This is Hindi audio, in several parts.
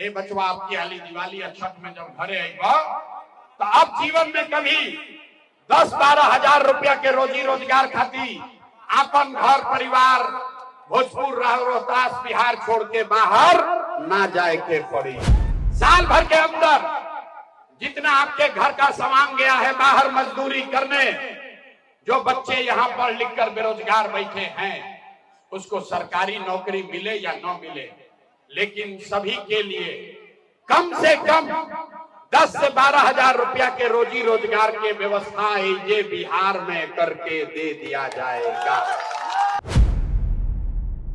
ए बचवा आपकी हाली दिवाली और छठ में जब घरे आईबा तो आप जीवन में कभी 10-12 हजार रुपया के रोजी रोजगार खाती अपन घर परिवार भोजपुर रोहतास बिहार छोड़ के बाहर ना जाए के पड़ी। साल भर के अंदर जितना आपके घर का सामान गया है बाहर मजदूरी करने, जो बच्चे यहाँ पढ़ लिख कर बेरोजगार बैठे हैं उसको सरकारी नौकरी मिले या न मिले, लेकिन सभी के लिए कम से कम 10 से 12 हजार रुपया के रोजी रोजगार के व्यवस्था ये बिहार में करके दे दिया जाएगा।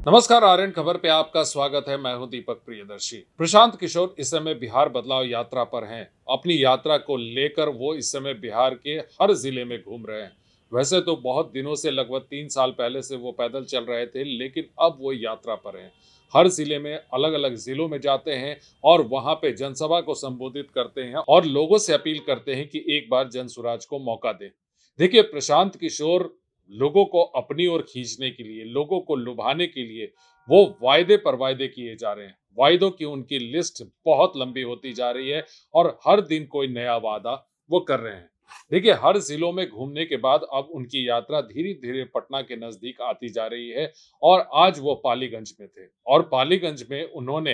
नमस्कार, आर्यन खबर पे आपका स्वागत है। मैं हूं दीपक प्रियदर्शी। प्रशांत किशोर इस समय बिहार बदलाव यात्रा पर हैं। अपनी यात्रा को लेकर वो इस समय बिहार के हर जिले में घूम रहे हैं। वैसे तो बहुत दिनों से, लगभग 3 साल पहले से वो पैदल चल रहे थे, लेकिन अब वो यात्रा पर हैं। हर जिले में, अलग अलग जिलों में जाते हैं और वहां पे जनसभा को संबोधित करते हैं और लोगों से अपील करते हैं कि एक बार जन स्वराज को मौका दें। देखिए, प्रशांत किशोर लोगों को अपनी ओर खींचने के लिए, लोगों को लुभाने के लिए वो वायदे पर वायदे किए जा रहे हैं। वायदों की उनकी लिस्ट बहुत लंबी होती जा रही है और हर दिन कोई नया वादा वो कर रहे हैं। देखिए, हर जिलों में घूमने के बाद अब उनकी यात्रा धीरे धीरे पटना के नजदीक आती जा रही है और आज वो पालीगंज में थे और पालीगंज में उन्होंने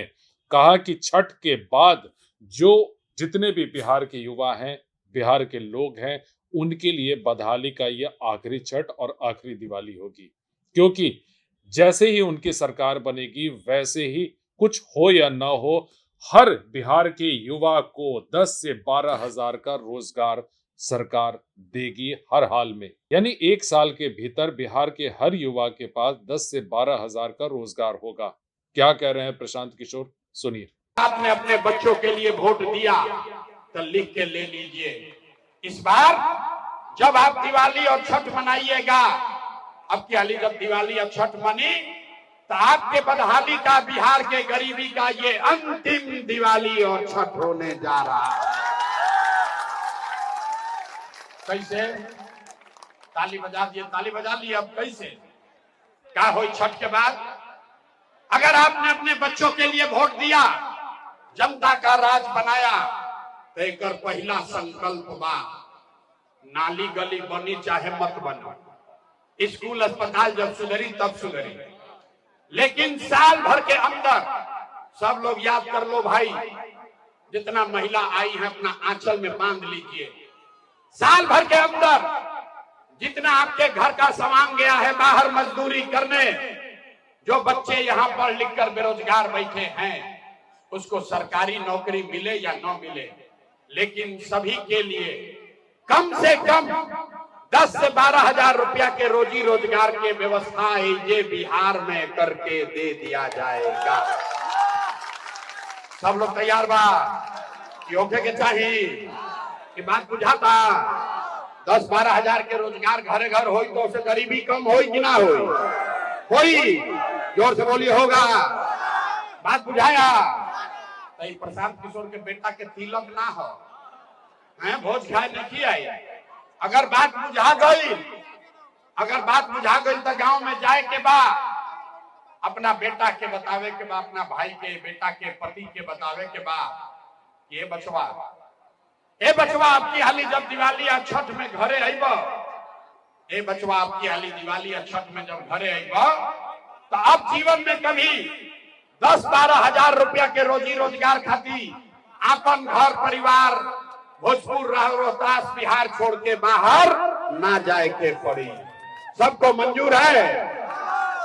कहा कि छठ के बाद जो जितने भी बिहार के युवा हैं, बिहार के लोग हैं, उनके लिए बदहाली का ये आखिरी छठ और आखिरी दिवाली होगी, क्योंकि जैसे ही उनकी सरकार बनेगी वैसे ही कुछ हो या ना हो, हर बिहार के युवा को 10 से 12 हजार का रोजगार सरकार देगी हर हाल में। यानी 1 साल के भीतर बिहार के हर युवा के पास 10 से 12 हजार का रोजगार होगा। क्या कह रहे हैं प्रशांत किशोर, सुनिए। आपने अपने बच्चों के लिए वोट दिया तो लिख के ले लीजिए, इस बार जब आप दिवाली और छठ मनाइएगा, अब की हाली जब दिवाली और छठ मनी तो आपके बदहाली का, बिहार के गरीबी का ये अंतिम दिवाली और छठ होने जा रहा है। कैसे? ताली बजा दिए, ताली बजा ली। अब कैसे क्या हो छठ के बाद? अगर आपने अपने बच्चों के लिए वोट दिया, जनता का राज बनाया, तो एक पहला संकल्प बा, नाली गली बनी चाहे मत बनो, स्कूल अस्पताल जब सुधरी तब सुधरी, लेकिन साल भर के अंदर सब लोग याद कर लो भाई, जितना महिला आई है अपना आंचल में बांध लीजिए। साल भर के अंदर जितना आपके घर का सामान गया है बाहर मजदूरी करने, जो बच्चे यहाँ पढ़ लिख कर बेरोजगार बैठे हैं उसको सरकारी नौकरी मिले या न मिले, लेकिन सभी के लिए कम से कम 10 से 12 हजार रुपया के रोजी रोजगार के व्यवस्था ये बिहार में करके दे दिया जाएगा। सब लोग तैयार बा? योग्य के चाहिए कि बात बुझाता? 10-12 हजार के रोजगार घरे घर हो तो उससे गरीबी कम हो कि ना हो? कोई जोर से बोलिए, होगा? बात बुझाया? तो प्रशांत किशोर के बेटा के तिलक ना हो, हैं भोज खाए नहीं आई। अगर बात बुझा गई, तो गांव में जाए के बाद अपना बेटा के बतावे के बाद, अपना भाई के, बेटा के, पति के बतावे के बाद, ये बचवा आपकी हाली जब दिवाली या छठ में घरे आईबा, ए बचवा आपकी हाली दिवाली या छठ में जब घरे आईबा तो आप जीवन में कभी 10-12 हजार रुपया के रोजी रोजगार खाती अपन घर परिवार भोजपुर रोहतास बिहार छोड़ के बाहर ना जाए के पड़ी। सबको मंजूर है?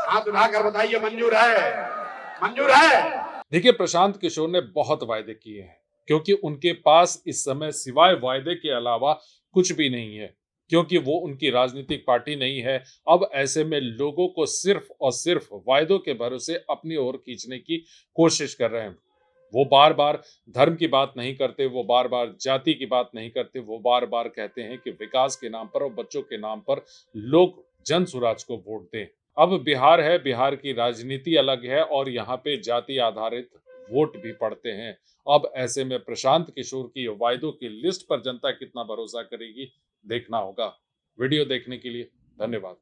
हाथ उठाकर बताइए, मंजूर है? मंजूर है? देखिए, प्रशांत किशोर ने बहुत वायदे किए हैं, क्योंकि उनके पास इस समय सिवाय वायदे के अलावा कुछ भी नहीं है, क्योंकि वो उनकी राजनीतिक पार्टी नहीं है। अब ऐसे में लोगों को सिर्फ और सिर्फ वायदों के भरोसे अपनी ओर खींचने की कोशिश कर रहे हैं। वो बार बार धर्म की बात नहीं करते, वो बार बार जाति की बात नहीं करते, वो बार बार कहते हैं कि विकास के नाम पर और बच्चों के नाम पर लोग जन स्वराज को वोट दें। अब बिहार है, बिहार की राजनीति अलग है और यहाँ पे जाति आधारित वोट भी पड़ते हैं। अब ऐसे में प्रशांत किशोर की वायदों की लिस्ट पर जनता कितना भरोसा करेगी, देखना होगा। वीडियो देखने के लिए धन्यवाद।